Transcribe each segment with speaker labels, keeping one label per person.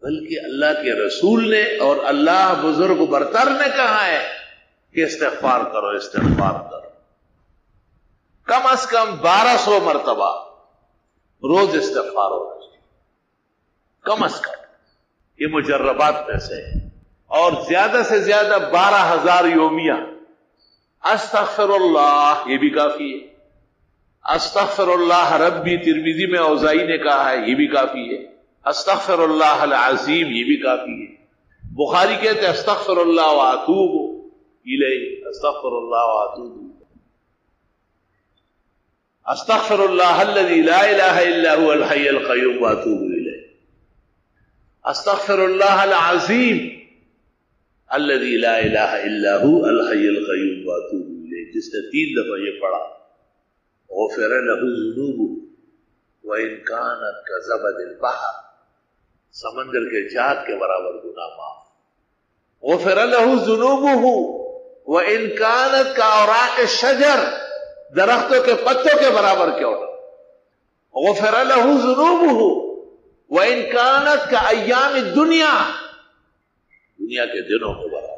Speaker 1: بلکہ اللہ کے رسول نے اور اللہ بزرگ برتر نے کہا ہے کہ استغفار کرو، استغفار کرو، کم از کم 1200 مرتبہ روز استغفار ہونا چاہیے، کم از کم، یہ مجربات میں سے ہے، اور زیادہ سے زیادہ 12,000 یومیہ استغفر اللہ، یہ بھی کافی ہے۔ استغفر اللہ ربی، ترمذی میں اوزائی نے کہا ہے، یہ بھی کافی ہے۔ استغفر اللہ العظیم، یہ بھی کافی ہے۔ بخاری کہتے ہیں استغفر اللہ واتوب الیہ، استغفر اللہ واتوب الیہ، استغفر اللہ الذی لا الہ الا هو الحی القیوم واتوب الیہ، استغفر اللہ العظیم الذی لا الہ الا هو الحی القیوم واتوب الیہ۔ جس نے 3 دفعہ یہ پڑھا غفر له ذنوبه وان كانت كزبد البحر، سمندر کے جھاگ کے برابر گناہ معاف۔ غفر له ذنوبه وان كانت كأوراق الشجر، درختوں کے پتوں کے برابر کیوں نہ۔ غفر له ذنوبه وان كانت كأيام الدنيا، دنیا کے دنوں کے برابر۔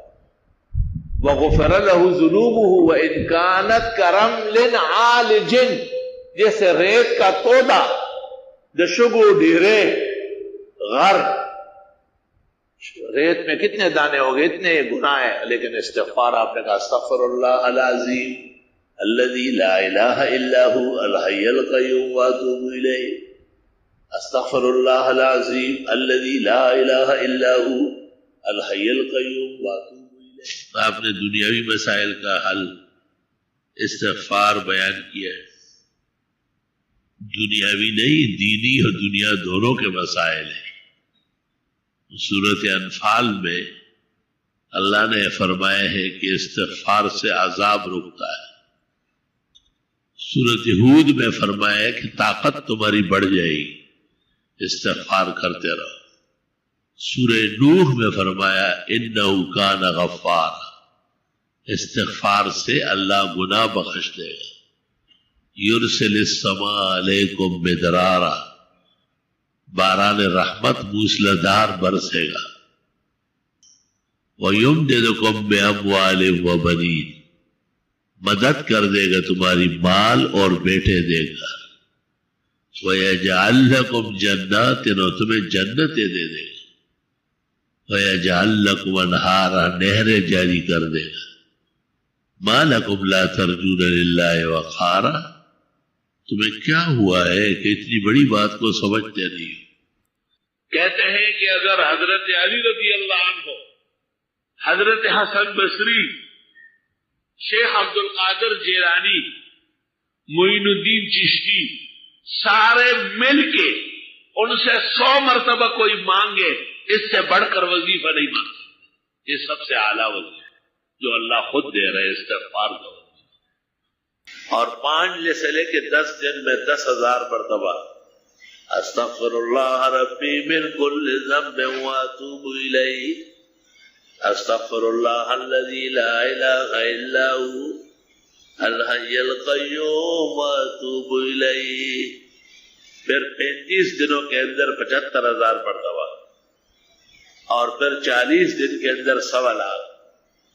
Speaker 1: وغفر له ذنوبه وان كانت كرمل عالج، جیسے ریت کا تودا، دشگو ڈیرے غر، ریت میں کتنے دانے ہو گئے، اتنے گناہ ہیں، لیکن استغفار آپ نے کہا استغفر اللہ العظیم الذی لا الہ الا هو الحی القیوم واتوب الیہ، استغفر اللہ العظیم الذی لا الہ الا هو الحی القیوم واتوب الیہ۔ آپ نے دنیاوی مسائل کا حل استغفار بیان کیا ہے، دنیاوی نہیں، دینی اور دنیا دونوں کے مسائل ہیں۔ سورۃ انفال میں اللہ نے فرمایا ہے کہ استغفار سے عذاب رکتا ہے۔ سورۃ ہود میں فرمایا ہے کہ طاقت تمہاری بڑھ جائے گی، استغفار کرتے رہو۔ سورہ نوح میں فرمایا انہ کان غفار، استغفار سے اللہ گناہ بخش دے گا۔ یرسل السماء علیکم مدرارا، باران رحمت موسلادھار برسے گا۔ وَيُمْدِدْكُمْ بِأَمْوَالٍ وَبَنِينَ، مدد کر دے گا تمہاری مال اور بیٹے دے گا۔ وَيَجْعَلْ لَكُمْ جَنَّاتٍ، اور تمہیں جنتیں دے دے گا۔ وَيَجْعَلْ لَكُمْ أَنْهَارًا، نہریں جاری کر دے گا۔ مَا لَكُمْ لَا تَرْجُونَ لِلَّهِ وَقَارًا، تمہیں کیا ہوا ہے کہ اتنی بڑی بات کو سمجھتے نہیں ہو؟ کہتے ہیں کہ اگر حضرت علی رضی اللہ عنہ، حضرت حسن بصری، شیخ عبد القادر جیلانی، معین الدین چشتی، سارے مل کے ان سے 100 مرتبہ کوئی مانگے، اس سے بڑھ کر وظیفہ نہیں مانگ سکتے۔ یہ سب سے اعلیٰ وظیفہ جو اللہ خود دے رہے، استغفار کا۔ اور 5 سے لے کے 10 دن میں 10,000 مرتبہ استغفر اللہ ربی من کل ذنب واتوب الیہ، استغفر اللہ الذی لا الہ الا هو الحی القیوم واتوب الیہ۔ پھر 35 دنوں کے اندر 75,000 مرتبہ، اور پھر 40 دن کے اندر 1.25 لاکھ۔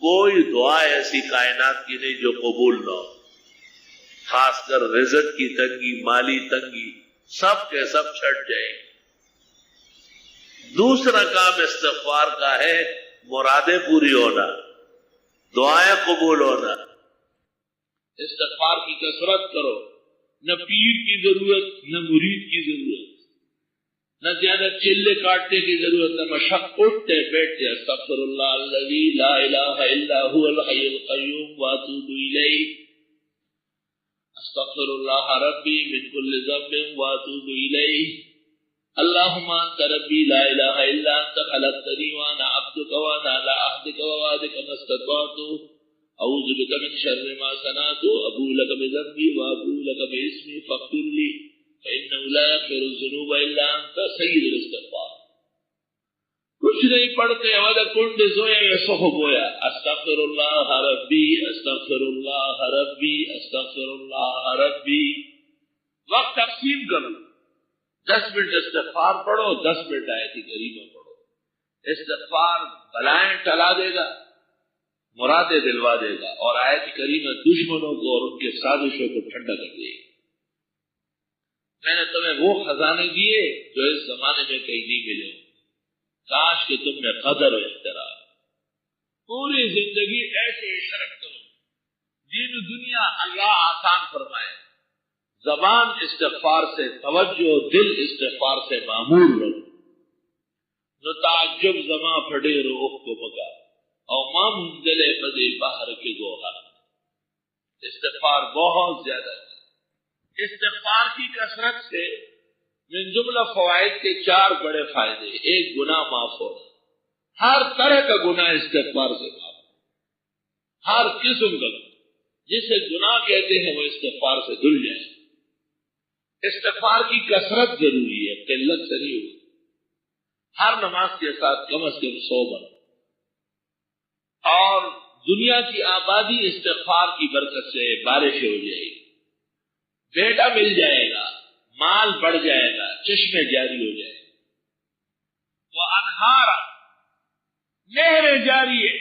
Speaker 1: کوئی دعا ایسی کائنات کی نہیں جو قبول نہ ہو، خاص کر رزق کی تنگی، مالی تنگی، سب کے سب چھٹ جائیں۔ دوسرا کام استغفار کا ہے مرادیں پوری ہونا، دعائیں قبول ہونا۔ استغفار کی کثرت کرو، نہ پیر کی ضرورت، نہ مرید کی ضرورت، نہ زیادہ چلے کاٹنے کی ضرورت، نہ مشق اٹھتے بیٹھتے۔ استغفر اللہ الذی لا الہ الا هو الحی القیوم واتوب الیہ، استغفر اللہ ربی من کل ذنب واتوب الیہ، اللہم انت ربی لا الہ الا انت خلقتنی وانا عبدک وانا علی عہدک ووعدک ما استطعت، اعوذ بک من شر ما صنعت، ابوء لک بذنبی وابوء لک باسمی فاغفر لی فإنه لا يغفر الذنوب إلا أنت، سید الاستغفار۔ کچھ نہیں پڑھتے، وَلَا کنڈ زویا یا صحب ہویا، استغفر اللہ ربی استغفر اللہ ربی استغفر اللہ ربی۔ وقت تقسیم کرو، 10 منٹ استغفار پڑھو، 10 منٹ آیت کریمہ پڑھو۔ استغفار بلائیں ٹلا دے گا، مرادیں دلوا دے گا، اور آیت کریمہ دشمنوں کو اور ان کے سازشوں کو ٹھنڈا کر دے گا۔ میں نے تمہیں وہ خزانے دیے جو اس زمانے میں کہیں نہیں ملے ہوں، کاش کہ تم نے قدر و احترام پوری زندگی ایسے شرک کرو، دین و دنیا اللہ آسان فرمائے، زبان استغفار سے توجہ، دل استغفار سے معمور رہو، نو تعجب زماں پھڑے روح کو مگا اور ماں منزلے بدے باہر کے گوہا۔ استغفار بہت زیادہ ہے۔ استغفار کی کثرت سے من جملہ فوائد کے 4 بڑے فائدے۔ ایک، گناہ معاف ہو، ہر طرح کا گناہ استغفار سے معاف، ہر قسم کا جسے گناہ کہتے ہیں وہ استغفار سے دھل جائے۔ استغفار کی کثرت ضروری ہے، قلت سے نہیں ہوگی۔ ہر نماز کے ساتھ کم از کم 100 بار، اور دنیا کی آبادی استغفار کی برکت سے بارش ہو جائے گی، بیٹا مل جائے گا، مال بڑھ جائے گا، چشمے جاری ہو جائے گا، وہ انہار نہریں جاری ہے،